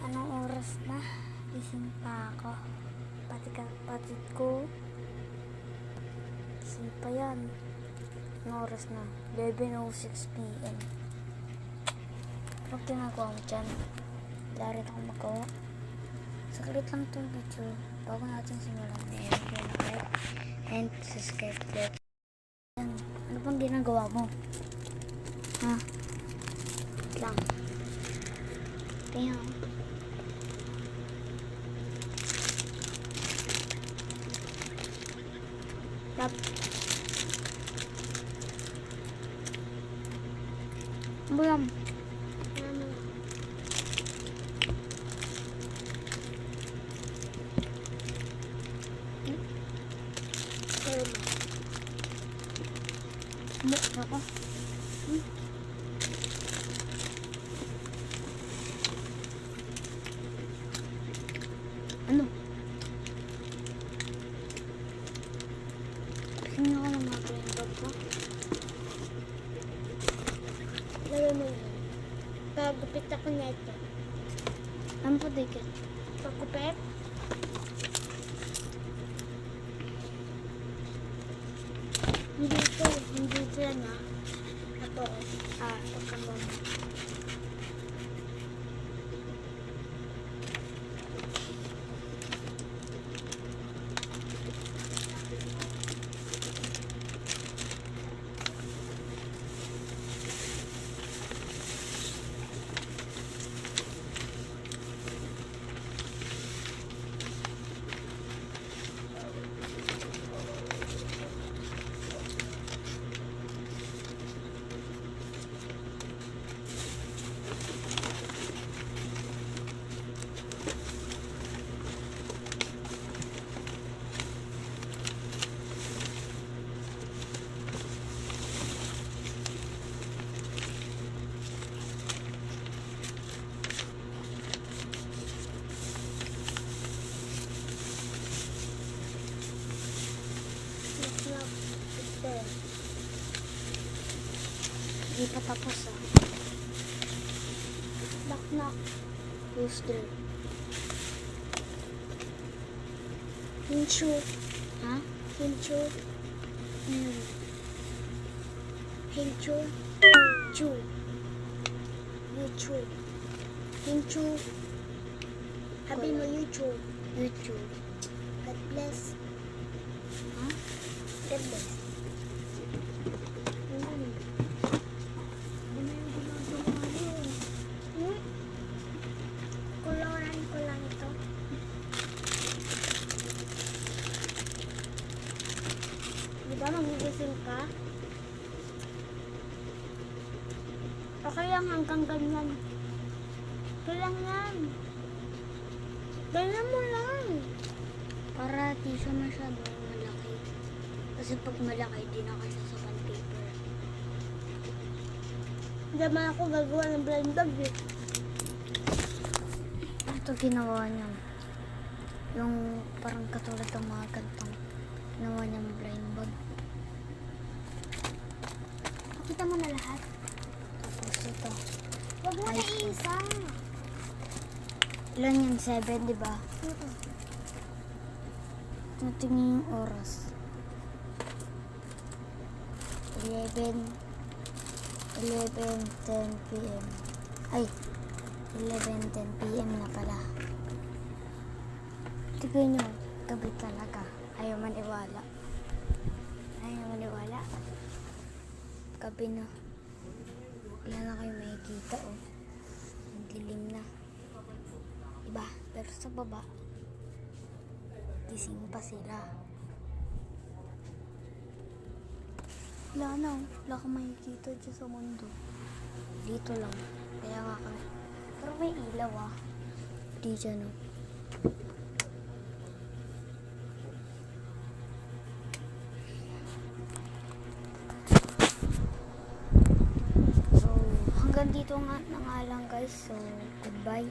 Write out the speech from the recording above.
Anong oras na? Gising pa ako. Pati kapatid ko. Gising pa yan. Anong oras na? 11:06 PM. Anong ginagawa mo dyan? Wala rin akong magawa. Saglit lang itong video. Bago natin simulan, may like and subscribe ulit. Ano bang ginagawa mo? Ha? Wait lang. Tingnan. Tap. Bulam. Ako. Ano? Tingnan ko ng mga brainbag ko. Lagay mo yun. Pagupit ako nito. Ano pa dikit? Pagupit? Hindi ito yan ha. Ito. Pagkabang. Hindi pa tapos ah. Knock. Who's there? Hinchu. Ha? Hinchu. Hinchu. Chu. YouTube. Hinchu. Sabi mo YouTube. YouTube. God bless. Ha? God bless. Koloran ko lang ito. Di ba magigising ka? Okay lang hanggang ganyan. Okay lang yan. Ganyan mo lang. Para di siya masyadong malaki. Kasi pag malaki, di na kasi sa paper. Hindi naman ako gagawa ng blind bag eh. Ito ginawa niya. Yung parang katulad ng mga gantong ginawa niya blind bag. Nakita mo na lahat? Tapos ito. Huwag mo na iisa. Ilan yan? 7, di ba? Tingnan yung oras. 11:10 PM. Ay, 11:10 PM na pala. Tignan nyo, gabi talaga. Ayaw maniwala. Gabi na. Wala na kayo makikita oh. Ang dilim na. Diba? Pero sa baba, gising pa sila. Wala na oh. Wala kang makikita dyan sa mundo. Dito lang. Kaya nga kami. Pero may ilaw ah. Di dyan oh. So, hanggang dito nga na nga lang guys. So, goodbye.